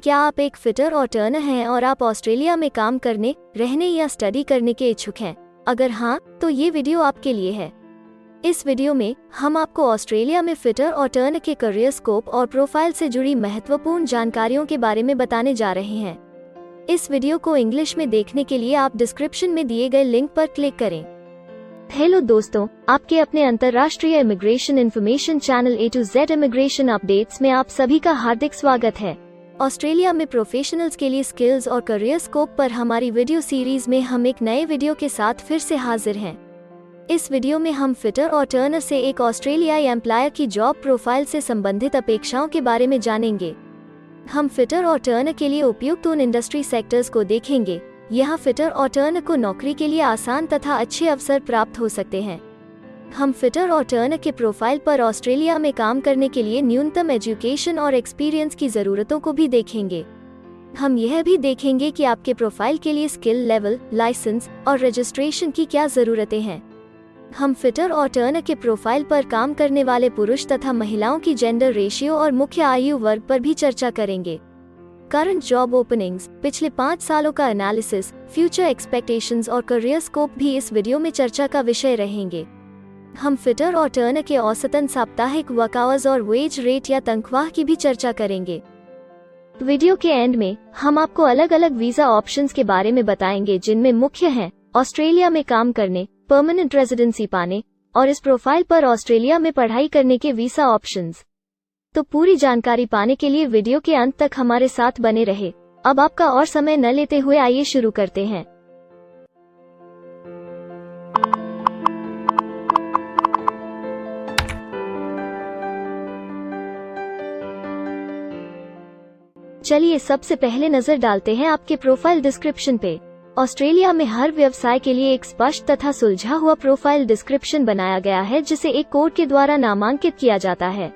क्या आप एक फिटर और टर्नर हैं और आप ऑस्ट्रेलिया में काम करने, रहने या स्टडी करने के इच्छुक हैं? अगर हाँ, तो ये वीडियो आपके लिए है। इस वीडियो में हम आपको ऑस्ट्रेलिया में फिटर और टर्नर के करियर स्कोप और प्रोफाइल से जुड़ी महत्वपूर्ण जानकारियों के बारे में बताने जा रहे हैं। इस वीडियो को इंग्लिश में देखने के लिए आप डिस्क्रिप्शन में दिए गए लिंक पर क्लिक करें। हेलो दोस्तों, आपके अपने अंतर्राष्ट्रीय immigration information channel A to Z immigration updates में आप सभी का हार्दिक स्वागत है। ऑस्ट्रेलिया में प्रोफेशनल्स के लिए स्किल्स और करियर स्कोप पर हमारी वीडियो सीरीज में हम एक नए वीडियो के साथ फिर से हाजिर हैं। इस वीडियो में हम फिटर और टर्नर से एक ऑस्ट्रेलियाई एम्प्लॉयर की जॉब प्रोफाइल से संबंधित अपेक्षाओं के बारे में जानेंगे। हम फिटर और टर्नर के लिए उपयुक्त उन इंडस्ट्री सेक्टर्स को देखेंगे। यहाँ फिटर और टर्नर को नौकरी के लिए आसान तथा अच्छे अवसर प्राप्त हो सकते हैं। हम फिटर और टर्नर के प्रोफाइल पर ऑस्ट्रेलिया में काम करने के लिए न्यूनतम एजुकेशन और एक्सपीरियंस की ज़रूरतों को भी देखेंगे। हम यह भी देखेंगे कि आपके प्रोफाइल के लिए स्किल लेवल, लाइसेंस और रजिस्ट्रेशन की क्या ज़रूरतें हैं। हम फिटर और टर्नर के प्रोफाइल पर काम करने वाले पुरुष तथा महिलाओं की जेंडर रेशियो और मुख्य आयु वर्ग पर भी चर्चा करेंगे। करंट जॉब ओपनिंग्स, पिछले 5 सालों का एनालिसिस, फ्यूचर एक्सपेक्टेशंस और करियर स्कोप भी इस वीडियो में चर्चा का विषय रहेंगे। हम फिटर और टर्नर के औसतन साप्ताहिक वर्क आवर्स और वेज रेट या तनख्वाह की भी चर्चा करेंगे। वीडियो के एंड में हम आपको अलग अलग वीजा ऑप्शंस के बारे में बताएंगे, जिनमें मुख्य हैं ऑस्ट्रेलिया में काम करने, परमानेंट रेजिडेंसी पाने और इस प्रोफाइल पर ऑस्ट्रेलिया में पढ़ाई करने के वीजा ऑप्शंस। तो पूरी जानकारी पाने के लिए वीडियो के अंत तक हमारे साथ बने रहे। अब आपका और समय न लेते हुए आइए शुरू करते हैं। चलिए सबसे पहले नजर डालते हैं आपके प्रोफाइल डिस्क्रिप्शन पे। ऑस्ट्रेलिया में हर व्यवसाय के लिए एक स्पष्ट तथा सुलझा हुआ प्रोफाइल डिस्क्रिप्शन बनाया गया है, जिसे एक कोड के द्वारा नामांकित किया जाता है।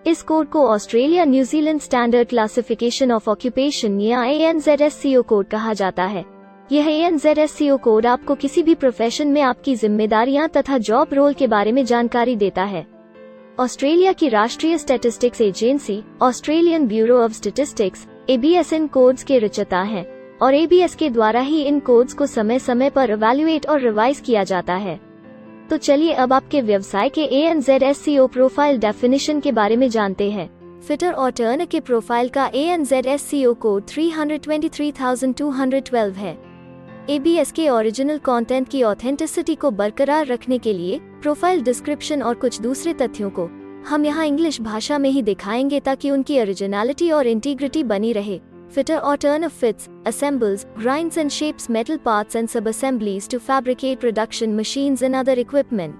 इस कोड को Australia New Zealand standard classification of occupation या ANZSCO कोड कहा जाता है। यह ANZSCO कोड आपको किसी भी प्रोफेशन में आपकी जिम्मेदारियां तथा जॉब रोल के बारे में जानकारी देता है। ऑस्ट्रेलिया की राष्ट्रीय statistics agency, Australian bureau of statistics, ABS in codes के रचयिता हैं और ABS के द्वारा ही इन कोड्स को समय समय पर इवैल्यूएट और रिवाइज किया जाता है। तो चलिए अब आपके व्यवसाय के ANZSCO प्रोफाइल डेफिनेशन के बारे में जानते हैं। फिटर और टर्नर के प्रोफाइल का ANZSCO कोड 323,212 है। ABS के ओरिजिनल कंटेंट की ऑथेंटिसिटी को बरकरार रखने के लिए प्रोफाइल डिस्क्रिप्शन और कुछ दूसरे तथ्यों को हम यहाँ इंग्लिश भाषा में ही दिखाएंगे, ताकि उनकी ओरिजिनलिटी और इंटीग्रिटी बनी रहे। Fitter or turner fits, assembles, grinds and shapes metal parts and sub-assemblies to fabricate production machines and other equipment.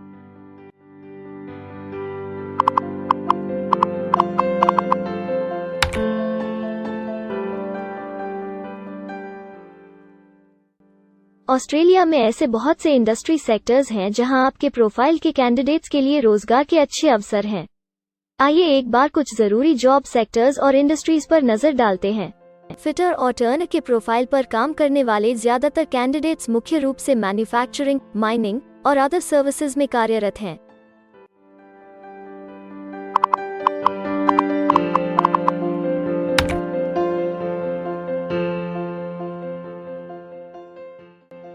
Australia में ऐसे बहुत से इंडस्ट्री सेक्टर्स हैं जहां आपके प्रोफाइल के कैंडिडेट्स के लिए रोजगार के अच्छे अवसर हैं। आइए एक बार कुछ जरूरी जॉब सेक्टर्स और इंडस्ट्रीज पर नजर डालते हैं। फिटर और टर्नर के प्रोफाइल पर काम करने वाले ज्यादातर कैंडिडेट्स मुख्य रूप से मैन्युफैक्चरिंग, माइनिंग और अदर सर्विसेज में कार्यरत हैं।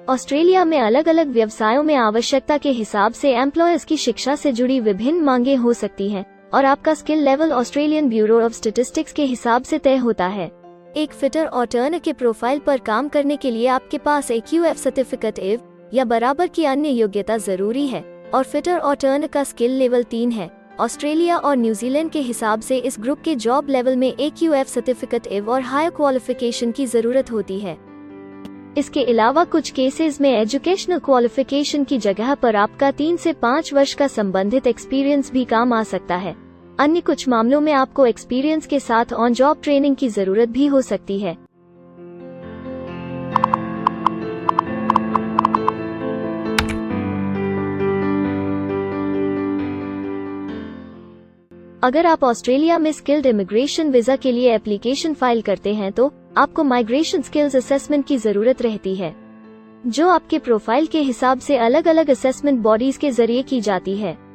ऑस्ट्रेलिया में अलग अलग व्यवसायों में आवश्यकता के हिसाब से एम्प्लॉयर्स की शिक्षा से जुड़ी विभिन्न मांगें हो सकती हैं और आपका skill level Australian bureau of statistics के हिसाब से तय होता है। एक फिटर और टर्नर के प्रोफाइल पर काम करने के लिए आपके पास AQF सर्टिफिकेट EV या बराबर की अन्य योग्यता जरूरी है और फिटर और टर्नर का स्किल लेवल 3 है। ऑस्ट्रेलिया और न्यूजीलैंड के हिसाब से इस ग्रुप के जॉब लेवल में AQF सर्टिफिकेट EV और हायर क्वालिफिकेशन की जरूरत होती है। इसके अलावा कुछ केसेस में एजुकेशनल क्वालिफिकेशन की जगह पर आपका 3 से 5 वर्ष का संबंधित एक्सपीरियंस भी काम आ सकता है। अन्य कुछ मामलों में आपको एक्सपीरियंस के साथ ऑन जॉब ट्रेनिंग की जरूरत भी हो सकती है। अगर आप ऑस्ट्रेलिया में स्किल्ड इमिग्रेशन वीजा के लिए एप्लीकेशन फाइल करते हैं तो आपको माइग्रेशन स्किल्स असेसमेंट की जरूरत रहती है, जो आपके प्रोफाइल के हिसाब से अलग अलग असेसमेंट बॉडीज के जरिए की जाती है।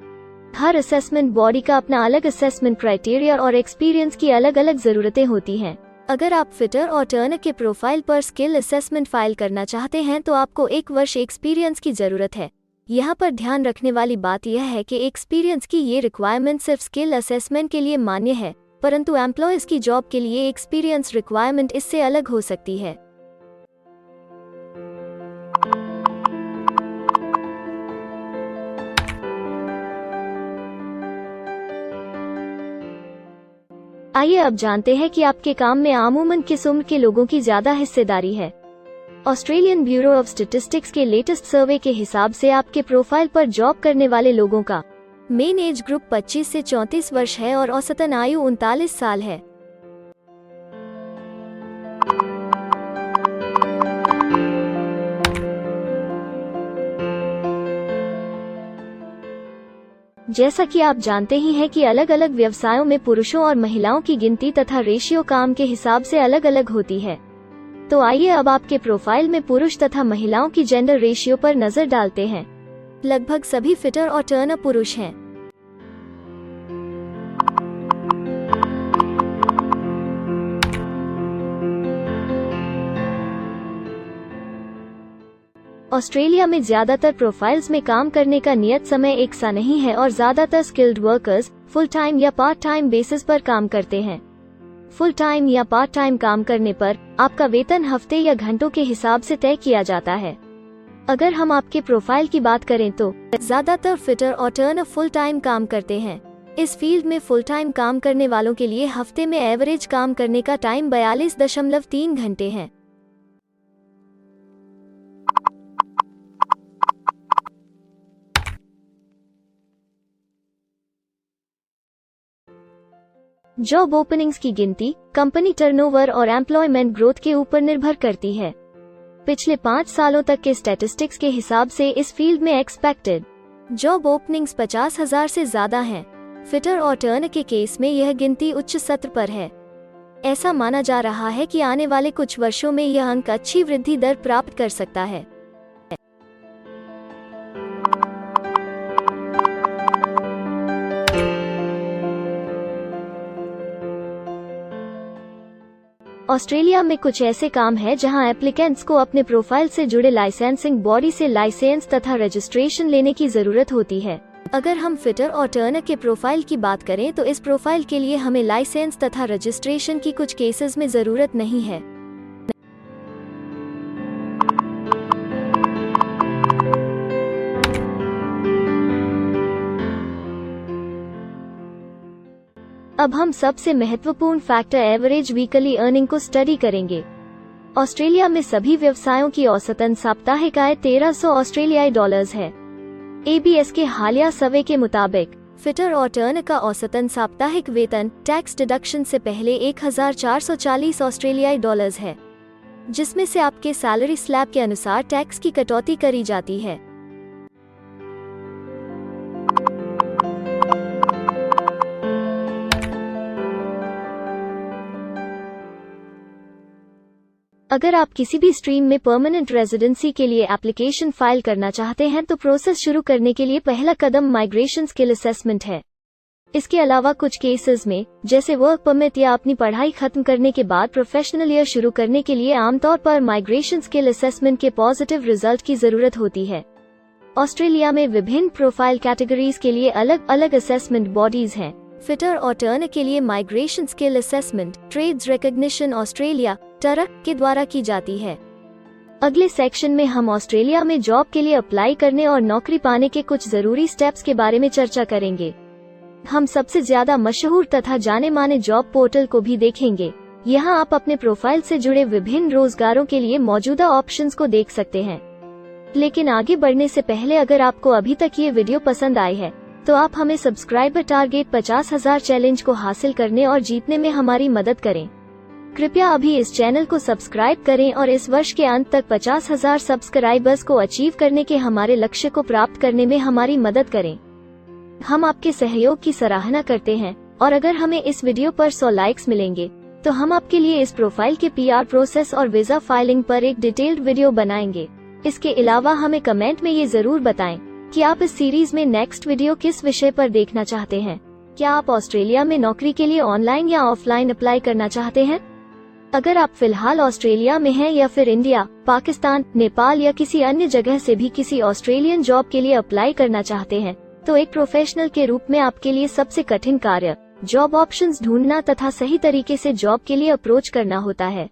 हर असेसमेंट बॉडी का अपना अलग असेसमेंट क्राइटेरिया और एक्सपीरियंस की अलग अलग जरूरतें होती हैं। अगर आप फिटर और टर्नर के प्रोफाइल पर स्किल असेसमेंट फाइल करना चाहते हैं तो आपको 1 वर्ष एक्सपीरियंस की ज़रूरत है। यहाँ पर ध्यान रखने वाली बात यह है कि एक्सपीरियंस की ये रिक्वायरमेंट सिर्फ स्किल असेसमेंट के लिए मान्य है, परंतु एम्प्लॉयज़ की जॉब के लिए एक्सपीरियंस रिक्वायरमेंट इससे अलग हो सकती है। आइए अब जानते हैं कि आपके काम में आमूमन किस उम्र के लोगों की ज्यादा हिस्सेदारी है। ऑस्ट्रेलियन ब्यूरो ऑफ स्टैटिस्टिक्स के लेटेस्ट सर्वे के हिसाब से आपके प्रोफाइल पर जॉब करने वाले लोगों का मेन एज ग्रुप 25 से 34 वर्ष है और औसतन आयु 39 साल है। जैसा कि आप जानते ही हैं कि अलग अलग व्यवसायों में पुरुषों और महिलाओं की गिनती तथा रेशियो काम के हिसाब से अलग अलग होती है। तो आइए अब आपके प्रोफाइल में पुरुष तथा महिलाओं की जेंडर रेशियो पर नजर डालते हैं। लगभग सभी फिटर और टर्नर पुरुष हैं। ऑस्ट्रेलिया में ज्यादातर प्रोफाइल्स में काम करने का नियत समय एक सा नहीं है और ज्यादातर स्किल्ड वर्कर्स फुल टाइम या पार्ट टाइम बेसिस पर काम करते हैं। फुल टाइम या पार्ट टाइम काम करने पर आपका वेतन हफ्ते या घंटों के हिसाब से तय किया जाता है। अगर हम आपके प्रोफाइल की बात करें तो ज्यादातर फिटर और टर्नर फुल टाइम काम करते हैं। इस फील्ड में फुल टाइम काम करने वालों के लिए हफ्ते में एवरेज काम करने का टाइम 42.3 घंटे है। जॉब ओपनिंग्स की गिनती कंपनी टर्नओवर और एम्प्लॉयमेंट ग्रोथ के ऊपर निर्भर करती है। पिछले 5 सालों तक के स्टैटिस्टिक्स के हिसाब से इस फील्ड में एक्सपेक्टेड जॉब ओपनिंग्स 50,000 से ज्यादा हैं। फिटर और टर्नर के केस में यह गिनती उच्च सत्र पर है। ऐसा माना जा रहा है कि आने वाले कुछ वर्षों में यह अंक अच्छी वृद्धि दर प्राप्त कर सकता है। ऑस्ट्रेलिया में कुछ ऐसे काम हैं जहां एप्लीकेंट्स को अपने प्रोफाइल से जुड़े लाइसेंसिंग बॉडी से लाइसेंस तथा रजिस्ट्रेशन लेने की जरूरत होती है। अगर हम फिटर और टर्नर के प्रोफाइल की बात करें तो इस प्रोफाइल के लिए हमें लाइसेंस तथा रजिस्ट्रेशन की कुछ केसेस में जरूरत नहीं है। अब हम सबसे महत्वपूर्ण फैक्टर एवरेज वीकली अर्निंग को स्टडी करेंगे। ऑस्ट्रेलिया में सभी व्यवसायों की औसतन साप्ताहिक आय 1300 ऑस्ट्रेलियाई डॉलर्स है। ABS के हालिया सर्वे के मुताबिक फिटर और टर्नर का औसतन साप्ताहिक वेतन टैक्स डिडक्शन से पहले 1440 ऑस्ट्रेलियाई डॉलर्स है, जिसमें से आपके सैलरी स्लैब के अनुसार टैक्स की कटौती करी जाती है। अगर आप किसी भी स्ट्रीम में परमानेंट रेजिडेंसी के लिए एप्लीकेशन फाइल करना चाहते हैं तो प्रोसेस शुरू करने के लिए पहला कदम माइग्रेशन स्किल असेसमेंट है। इसके अलावा कुछ केसेस में जैसे वर्क परमिट या अपनी पढ़ाई खत्म करने के बाद प्रोफेशनल ईयर शुरू करने के लिए आमतौर पर माइग्रेशन स्किल असेसमेंट के पॉजिटिव रिजल्ट की जरूरत होती है। ऑस्ट्रेलिया में विभिन्न प्रोफाइल कैटेगरीज के लिए अलग अलग असेसमेंट बॉडीज हैं। फिटर और टर्नर के लिए migration skill assessment trades recognition Australia टरक के द्वारा की जाती है। अगले सेक्शन में हम ऑस्ट्रेलिया में जॉब के लिए अप्लाई करने और नौकरी पाने के कुछ जरूरी स्टेप्स के बारे में चर्चा करेंगे। हम सबसे ज्यादा मशहूर तथा जाने माने जॉब पोर्टल को भी देखेंगे। यहाँ आप अपने प्रोफाइल से जुड़े विभिन्न रोजगारों के लिए मौजूदा ऑप्शंस को देख सकते हैं। लेकिन आगे बढ़ने से पहले अगर आपको अभी तक ये वीडियो पसंद आई है तो आप हमें सब्सक्राइबर टारगेट 50,000 चैलेंज को हासिल करने और जीतने में हमारी मदद करें। कृपया अभी इस चैनल को सब्सक्राइब करें और इस वर्ष के अंत तक 50,000 सब्सक्राइबर्स को अचीव करने के हमारे लक्ष्य को प्राप्त करने में हमारी मदद करें। हम आपके सहयोग की सराहना करते हैं और अगर हमें इस वीडियो पर 100 लाइक्स मिलेंगे तो हम आपके लिए इस प्रोफाइल के PR प्रोसेस और वीजा फाइलिंग पर एक डिटेल्ड वीडियो बनाएंगे। इसके अलावा हमें कमेंट में ये जरूर बताएं कि आप इस सीरीज में नेक्स्ट वीडियो किस विषय पर देखना चाहते हैं। क्या आप ऑस्ट्रेलिया में नौकरी के लिए ऑनलाइन या ऑफलाइन अप्लाई करना चाहते हैं? अगर आप फिलहाल ऑस्ट्रेलिया में हैं या फिर इंडिया, पाकिस्तान, नेपाल या किसी अन्य जगह से भी किसी ऑस्ट्रेलियन जॉब के लिए अप्लाई करना चाहते हैं, तो एक प्रोफेशनल के रूप में आपके लिए सबसे कठिन कार्य जॉब ऑप्शंस ढूंढना तथा सही तरीके से जॉब के लिए अप्रोच करना होता है।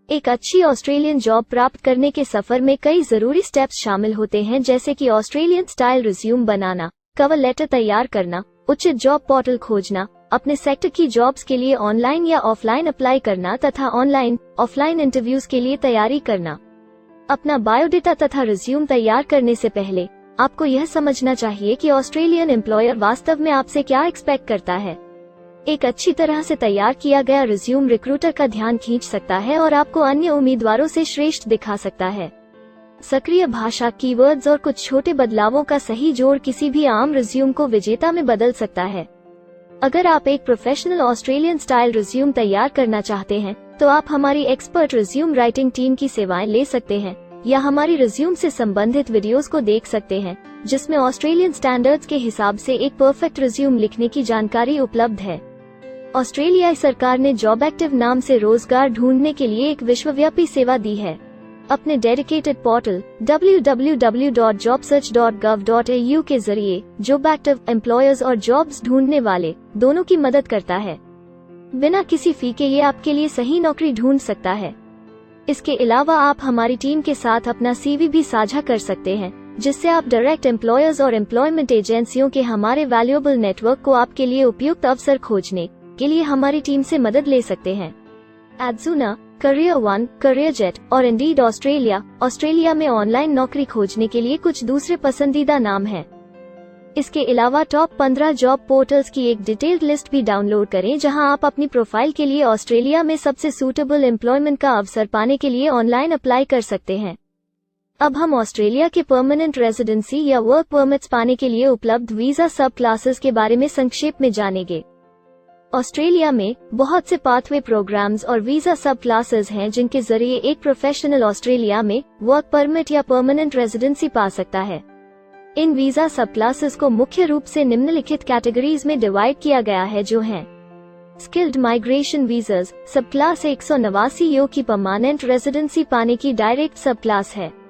एक अच्छी ऑस्ट्रेलियन जॉब प्राप्त करने के सफर में कई जरूरी स्टेप्स शामिल होते हैं, जैसे कि ऑस्ट्रेलियन स्टाइल रिज्यूम बनाना, कवर लेटर तैयार करना, उचित जॉब पोर्टल खोजना, अपने सेक्टर की जॉब्स के लिए ऑनलाइन या ऑफलाइन अप्लाई करना तथा ऑनलाइन ऑफलाइन इंटरव्यूज के लिए तैयारी करना। अपना बायोडेटा तथा रिज्यूम तैयार करने से पहले आपको यह समझना चाहिए कि ऑस्ट्रेलियन एम्प्लॉयर वास्तव में आपसे क्या एक्सपेक्ट करता है। एक अच्छी तरह से तैयार किया गया रिज्यूम रिक्रूटर का ध्यान खींच सकता है और आपको अन्य उम्मीदवारों से श्रेष्ठ दिखा सकता है। सक्रिय भाषा, कीवर्ड्स और कुछ छोटे बदलावों का सही जोड़ किसी भी आम रिज्यूम को विजेता में बदल सकता है। अगर आप एक प्रोफेशनल ऑस्ट्रेलियन स्टाइल रिज्यूम तैयार करना चाहते हैं, तो आप हमारी एक्सपर्ट रिज्यूम राइटिंग टीम की सेवाएं ले सकते हैं या हमारी रिज्यूम से संबंधित वीडियोस को देख सकते हैं, जिसमें ऑस्ट्रेलियन स्टैंडर्ड्स के हिसाब से एक परफेक्ट रिज्यूम लिखने की जानकारी उपलब्ध है। ऑस्ट्रेलियाई सरकार ने जॉब एक्टिव नाम से रोजगार ढूंढने के लिए एक विश्वव्यापी सेवा दी है। अपने डेडिकेटेड पोर्टल www.jobsearch.gov.au के जरिए जॉब एक्टिव एम्प्लॉयर्स और जॉब्स ढूंढने वाले दोनों की मदद करता है। बिना किसी फी के ये आपके लिए सही नौकरी ढूंढ सकता है। इसके अलावा आप हमारी टीम के साथ अपना CV भी साझा कर सकते हैं, जिससे आप डायरेक्ट एम्प्लॉयर्स और एम्प्लॉयमेंट एजेंसियों के हमारे वैल्यूएबल नेटवर्क को आपके लिए उपयुक्त अवसर खोजने के लिए हमारी टीम से मदद ले सकते हैं। एडजुना, करियर वन, करियर जेट और इंडीड ऑस्ट्रेलिया में ऑनलाइन नौकरी खोजने के लिए कुछ दूसरे पसंदीदा नाम हैं। इसके अलावा टॉप 15 जॉब पोर्टल्स की एक डिटेल्ड लिस्ट भी डाउनलोड करें, जहां आप अपनी प्रोफाइल के लिए ऑस्ट्रेलिया में सबसे सूटेबल एम्प्लॉयमेंट का अवसर पाने के लिए ऑनलाइन अप्लाई कर सकते हैं। अब हम ऑस्ट्रेलिया के परमानेंट रेजिडेंसी या वर्क परमिट्स पाने के लिए उपलब्ध वीजा सब क्लासेस के बारे में संक्षेप में जानेंगे। ऑस्ट्रेलिया में बहुत से पाथवे प्रोग्राम्स और वीजा सब क्लासेस हैं, जिनके जरिए एक प्रोफेशनल ऑस्ट्रेलिया में वर्क परमिट या परमानेंट रेजिडेंसी पा सकता है। इन वीजा सब क्लासेस को मुख्य रूप से निम्नलिखित कैटेगरीज में डिवाइड किया गया है, जो हैं स्किल्ड माइग्रेशन वीजास सब क्लास 189 यो की परमानेंट रेजिडेंसी पाने की डायरेक्ट सब क्लास है।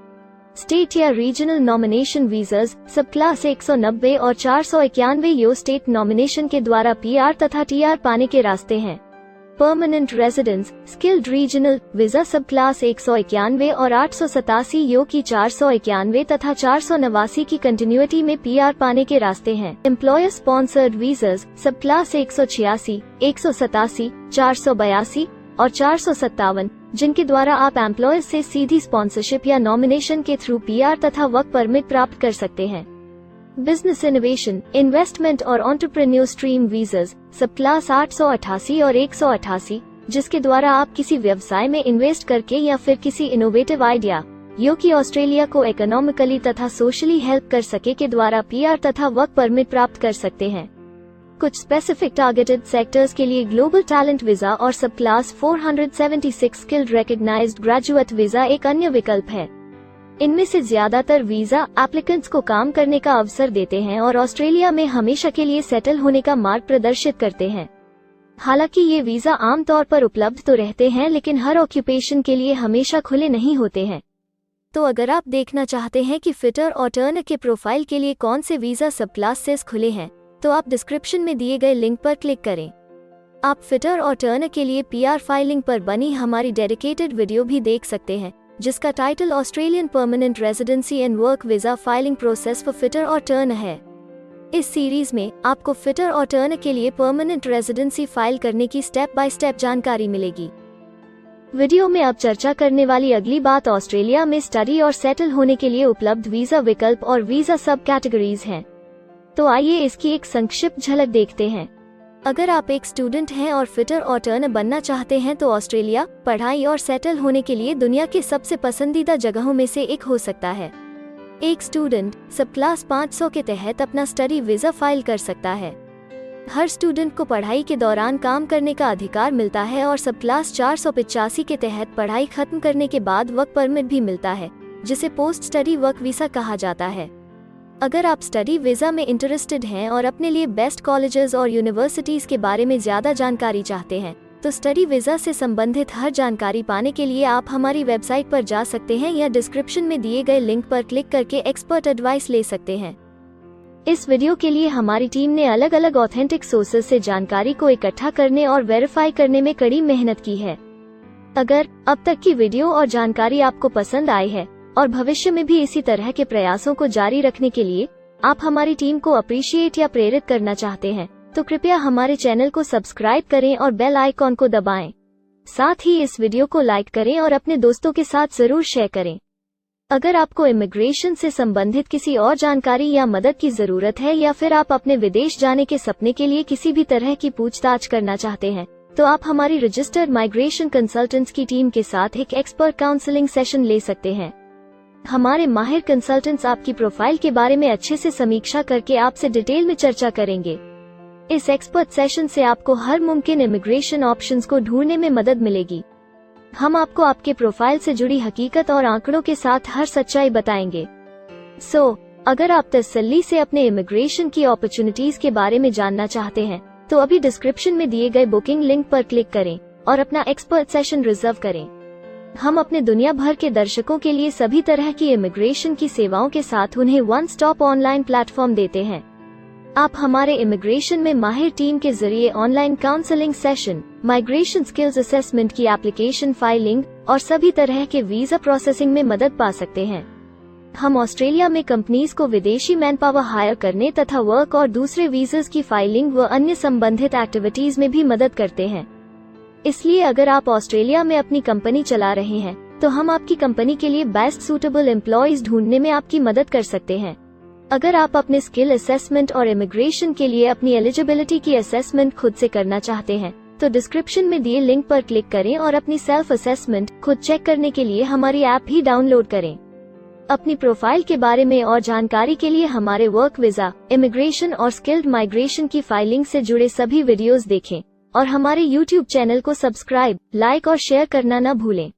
स्टेट या रीजनल नॉमिनेशन वीजास सब क्लास 190 और 491 यो स्टेट नॉमिनेशन के द्वारा PR तथा TR पाने के रास्ते हैं। Permanent residence skilled regional visa सब क्लास 191 और 887 यो की 491 तथा 489 की कंटिन्यूटी में PR पाने के रास्ते हैं। एम्प्लॉयर स्पॉन्सर्ड वीजास सब क्लास 186, 187, 482 और 457, जिनके द्वारा आप एम्प्लॉयर से सीधी स्पॉन्सरशिप या नॉमिनेशन के थ्रू PR तथा वर्क परमिट प्राप्त कर सकते हैं। बिजनेस इनोवेशन, इन्वेस्टमेंट और एंटरप्रेन्योर स्ट्रीम वीजास सब क्लास 888 और 188, जिसके द्वारा आप किसी व्यवसाय में इन्वेस्ट करके या फिर किसी इनोवेटिव आइडिया यो कि ऑस्ट्रेलिया को इकोनॉमिकली तथा सोशली हेल्प कर सके के द्वारा PR तथा वर्क परमिट प्राप्त कर सकते हैं। कुछ स्पेसिफिक टारगेटेड सेक्टर्स के लिए ग्लोबल टैलेंट वीजा और subclass 476 skilled recognised graduate visa एक अन्य विकल्प है। इनमें से ज्यादातर वीजा एप्लीकेंट्स को काम करने का अवसर देते हैं और ऑस्ट्रेलिया में हमेशा के लिए सेटल होने का मार्ग प्रदर्शित करते हैं। हालांकि ये वीजा आमतौर पर उपलब्ध तो रहते हैं, लेकिन हर ऑक्यूपेशन के लिए हमेशा खुले नहीं होते हैं। तो अगर आप देखना चाहते हैं कि फिटर और टर्नर के प्रोफाइल के लिए कौन से वीजा सब क्लासेस खुले हैं, तो आप डिस्क्रिप्शन में दिए गए लिंक पर क्लिक करें। आप फिटर और टर्नर के लिए PR फाइलिंग पर बनी हमारी डेडिकेटेड वीडियो भी देख सकते हैं, जिसका title Australian permanent residency and work visa filing process for fitter और टर्नर है। इस सीरीज में आपको फिटर और टर्नर के लिए परमानेंट रेजिडेंसी फाइल करने की स्टेप बाय स्टेप जानकारी मिलेगी। वीडियो में अब चर्चा करने वाली अगली बात ऑस्ट्रेलिया में स्टडी और सेटल होने के लिए उपलब्ध वीजा विकल्प और वीजा सब कैटेगरीज हैं। तो आइए इसकी एक संक्षिप्त झलक देखते हैं। अगर आप एक स्टूडेंट हैं और फिटर और टर्नर बनना चाहते हैं, तो ऑस्ट्रेलिया पढ़ाई और सेटल होने के लिए दुनिया के सबसे पसंदीदा जगहों में से एक हो सकता है। एक स्टूडेंट सब क्लास 500 के तहत अपना स्टडी वीजा फाइल कर सकता है। हर स्टूडेंट को पढ़ाई के दौरान काम करने का अधिकार मिलता है और सब क्लास 485 के तहत पढ़ाई खत्म करने के बाद वर्क परमिट भी मिलता है, जिसे पोस्ट स्टडी वर्क वीजा कहा जाता है। अगर आप स्टडी वीजा में इंटरेस्टेड हैं और अपने लिए बेस्ट कॉलेजेस और यूनिवर्सिटीज के बारे में ज्यादा जानकारी चाहते हैं, तो स्टडी वीज़ा से संबंधित हर जानकारी पाने के लिए आप हमारी वेबसाइट पर जा सकते हैं या डिस्क्रिप्शन में दिए गए लिंक पर क्लिक करके एक्सपर्ट एडवाइस ले सकते हैं। इस वीडियो के लिए हमारी टीम ने अलग अलग ऑथेंटिक सोर्सेज से जानकारी को इकट्ठा करने और वेरीफाई करने में कड़ी मेहनत की है। अगर अब तक की वीडियो और जानकारी आपको पसंद आई है और भविष्य में भी इसी तरह के प्रयासों को जारी रखने के लिए आप हमारी टीम को अप्रिशिएट या प्रेरित करना चाहते हैं, तो कृपया हमारे चैनल को सब्सक्राइब करें और बेल आइकॉन को दबाएं। साथ ही इस वीडियो को लाइक करें और अपने दोस्तों के साथ जरूर शेयर करें। अगर आपको इमिग्रेशन से संबंधित किसी और जानकारी या मदद की जरूरत है या फिर आप अपने विदेश जाने के सपने के लिए किसी भी तरह की पूछताछ करना चाहते हैं, तो आप हमारी रजिस्टर्ड माइग्रेशन कंसल्टेंट्स की टीम के साथ एक एक्सपर्ट काउंसलिंग सेशन ले सकते हैं। हमारे माहिर कंसल्टेंट्स आपकी प्रोफाइल के बारे में अच्छे से समीक्षा करके आपसे डिटेल में चर्चा करेंगे। इस एक्सपर्ट सेशन से आपको हर मुमकिन इमिग्रेशन ऑप्शंस को ढूंढने में मदद मिलेगी। हम आपको आपके प्रोफाइल से जुड़ी हकीकत और आंकड़ों के साथ हर सच्चाई बताएंगे। अगर आप तसल्ली से अपने इमिग्रेशन की अपॉर्चुनिटीज के बारे में जानना चाहते हैं, तो अभी डिस्क्रिप्शन में दिए गए बुकिंग लिंक पर क्लिक करें और अपना एक्सपर्ट सेशन रिजर्व करें। हम अपने दुनिया भर के दर्शकों के लिए सभी तरह की इमिग्रेशन की सेवाओं के साथ उन्हें वन स्टॉप ऑनलाइन प्लेटफॉर्म देते हैं। आप हमारे इमिग्रेशन में माहिर टीम के जरिए online counselling session, migration skills assessment की एप्लीकेशन फाइलिंग और सभी तरह के वीजा प्रोसेसिंग में मदद पा सकते हैं। हम ऑस्ट्रेलिया में कंपनीज को विदेशी मैन पावर हायर करने तथा वर्क और दूसरे वीजास की फाइलिंग व अन्य संबंधित एक्टिविटीज में भी मदद करते हैं। इसलिए अगर आप ऑस्ट्रेलिया में अपनी कंपनी चला रहे हैं, तो हम आपकी कंपनी के लिए बेस्ट सूटेबल एम्प्लॉयज ढूंढने में आपकी मदद कर सकते हैं। अगर आप अपने स्किल असेसमेंट और इमिग्रेशन के लिए अपनी एलिजिबिलिटी की असेसमेंट खुद से करना चाहते हैं, तो डिस्क्रिप्शन में दिए लिंक पर क्लिक करें और अपनी सेल्फ असेसमेंट खुद चेक करने के लिए हमारी ऐप भी डाउनलोड करें। अपनी प्रोफाइल के बारे में और जानकारी के लिए हमारे वर्क वीजा, इमिग्रेशन और स्किल्ड माइग्रेशन की फाइलिंग से जुड़े सभी वीडियोस देखें और हमारे YouTube चैनल को सब्सक्राइब, लाइक और शेयर करना न भूलें।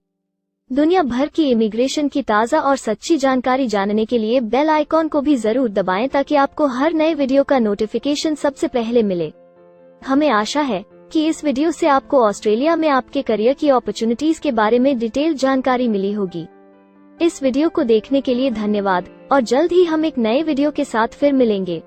दुनिया भर की इमिग्रेशन की ताज़ा और सच्ची जानकारी जानने के लिए बेल आइकॉन को भी जरूर दबाएं ताकि आपको हर नए वीडियो का नोटिफिकेशन सबसे पहले मिले। हमें आशा है कि इस वीडियो से आपको ऑस्ट्रेलिया में आपके करियर की अपॉर्चुनिटीज के बारे में डिटेल जानकारी मिली होगी। इस वीडियो को देखने के लिए धन्यवाद और जल्द ही हम एक नए वीडियो के साथ फिर मिलेंगे।